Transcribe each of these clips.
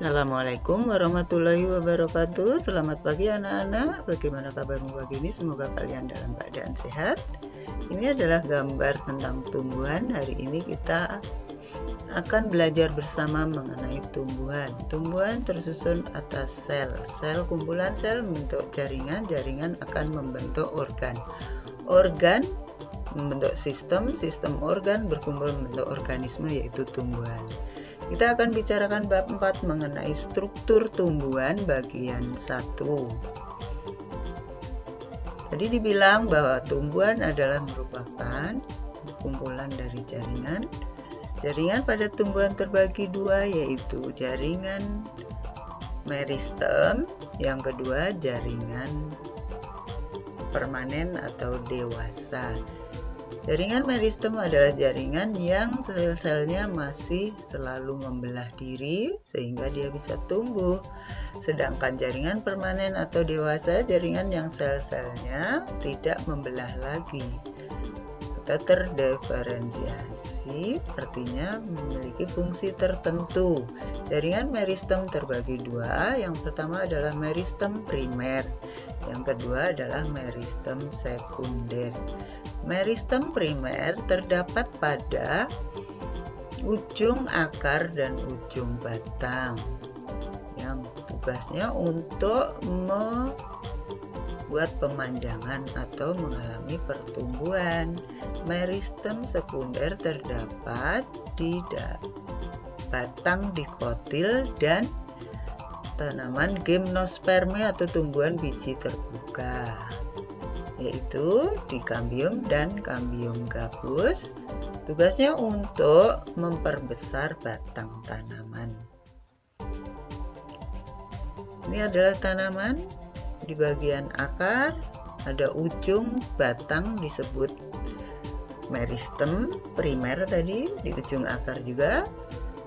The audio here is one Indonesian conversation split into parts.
Assalamualaikum warahmatullahi wabarakatuh. Selamat pagi anak-anak. Bagaimana kabarmu pagi ini? Semoga kalian dalam keadaan sehat. Ini adalah gambar tentang tumbuhan. Hari ini kita akan belajar bersama mengenai tumbuhan. Tumbuhan tersusun atas sel. Sel, kumpulan sel membentuk jaringan. Jaringan akan membentuk organ. Organ membentuk sistem. Sistem organ berkumpul membentuk organisme, yaitu tumbuhan. Kita akan bicarakan bab 4 mengenai struktur tumbuhan bagian 1. Tadi dibilang bahwa tumbuhan adalah merupakan kumpulan dari jaringan. Jaringan pada tumbuhan terbagi dua, yaitu jaringan meristem, yang kedua jaringan permanen atau dewasa. Jaringan meristem adalah jaringan yang sel-selnya masih selalu membelah diri sehingga dia bisa tumbuh. Sedangkan jaringan permanen atau dewasa, jaringan yang sel-selnya tidak membelah lagi atau terdiferensiasi, artinya memiliki fungsi tertentu. Jaringan meristem terbagi dua. Yang pertama adalah meristem primer, yang kedua adalah meristem sekunder. Meristem primer terdapat pada ujung akar dan ujung batang, yang tugasnya untuk membuat pemanjangan atau mengalami pertumbuhan. Meristem sekunder terdapat di batang dikotil dan tanaman gimnosperme atau tumbuhan biji terbuka, yaitu di kambium dan kambium gabus. Tugasnya untuk memperbesar batang tanaman. Ini adalah tanaman. Di bagian akar ada ujung batang disebut meristem primer tadi, di ujung akar juga.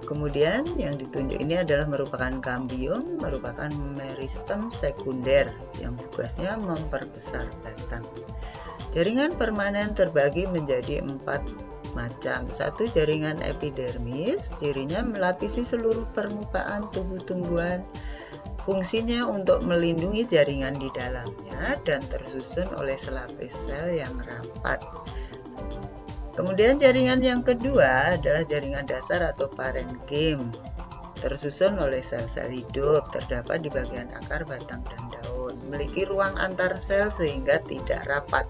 Kemudian yang ditunjuk ini adalah merupakan kambium, merupakan meristem sekunder yang tugasnya memperbesar batang. Jaringan permanen terbagi menjadi 4 macam. 1. Jaringan epidermis, cirinya melapisi seluruh permukaan tubuh tumbuhan. Fungsinya untuk melindungi jaringan di dalamnya dan tersusun oleh selapis sel yang rapat. Kemudian jaringan yang kedua adalah jaringan dasar atau parenkim, tersusun oleh sel-sel hidup, terdapat di bagian akar, batang, dan daun. Memiliki ruang antar sel sehingga tidak rapat.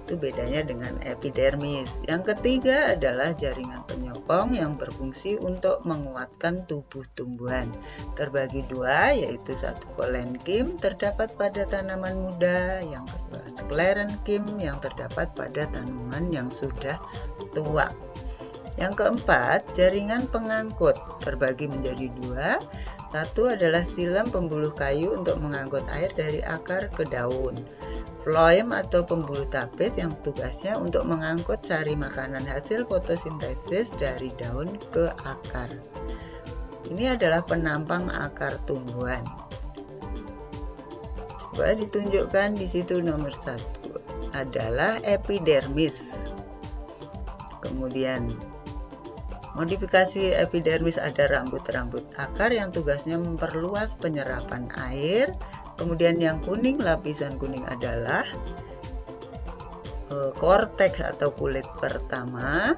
Itu bedanya dengan epidermis. Yang ketiga adalah jaringan penyokong yang berfungsi untuk menguatkan tubuh tumbuhan. Terbagi dua, yaitu 1 kolenkim terdapat pada tanaman muda, yang kedua sklerenkim yang terdapat pada tanaman yang sudah tua. Yang keempat, jaringan pengangkut terbagi menjadi 2. 1 adalah silem pembuluh kayu untuk mengangkut air dari akar ke daun. Floem atau pembuluh tapis yang tugasnya untuk mengangkut sari makanan hasil fotosintesis dari daun ke akar. Ini adalah penampang akar tumbuhan. Coba ditunjukkan di situ nomor 1 adalah epidermis. Kemudian modifikasi epidermis ada rambut-rambut akar yang tugasnya memperluas penyerapan air. Kemudian yang kuning, lapisan kuning adalah korteks atau kulit pertama,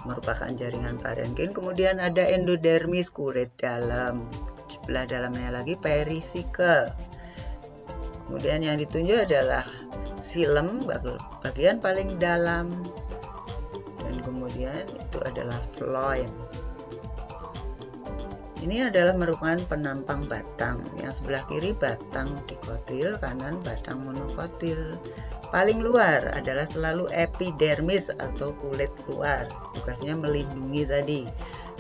merupakan jaringan parenkim. Kemudian ada endodermis, kulit dalam. Sebelah dalamnya lagi perisikel. Kemudian yang ditunjuk adalah silem, bagian paling dalam. Dan kemudian itu adalah floem. Ini adalah merupakan penampang batang. Yang sebelah kiri batang dikotil, kanan batang monokotil. Paling luar adalah selalu epidermis atau kulit luar. Tugasnya melindungi tadi.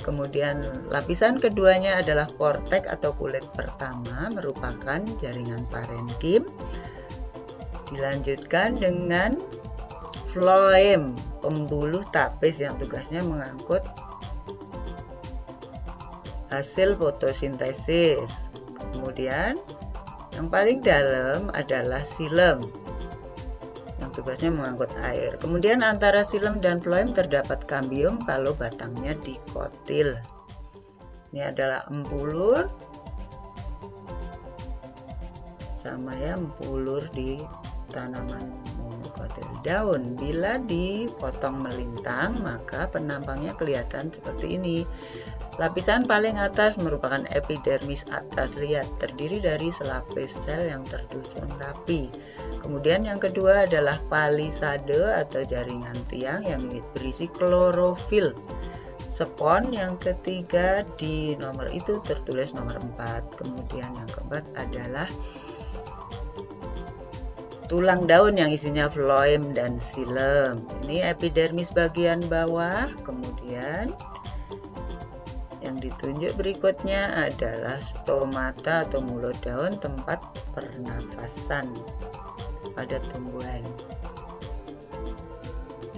Kemudian lapisan keduanya adalah korteks atau kulit pertama, merupakan jaringan parenkim. Dilanjutkan dengan floem, pembuluh tapis yang tugasnya mengangkut hasil fotosintesis. Kemudian yang paling dalam adalah silem yang tugasnya mengangkut air. Kemudian antara silem dan floem terdapat kambium kalau batangnya dikotil. Ini adalah empulur, sama ya, empulur di tanaman monokotil daun. Bila dipotong melintang, maka penampangnya kelihatan seperti ini. Lapisan paling atas merupakan epidermis atas, lihat, terdiri dari selapis sel yang tersusun rapi. Kemudian yang kedua adalah palisade atau jaringan tiang yang berisi klorofil. Spon yang ketiga di nomor itu tertulis nomor 4. Kemudian yang keempat adalah tulang daun yang isinya floem dan xilem. Ini epidermis bagian bawah. Kemudian yang ditunjuk berikutnya adalah stomata atau mulut daun, tempat pernafasan pada tumbuhan.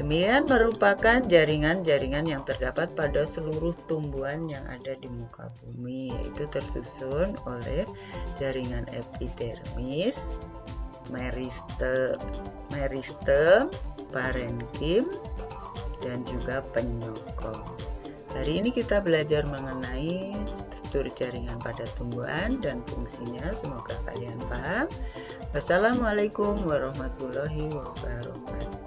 Demikian merupakan jaringan-jaringan yang terdapat pada seluruh tumbuhan yang ada di muka bumi, yaitu tersusun oleh jaringan epidermis, meristem, parenkim, dan juga penyokong. Hari ini kita belajar mengenai struktur jaringan pada tumbuhan dan fungsinya. Semoga kalian paham. Wassalamualaikum warahmatullahi wabarakatuh.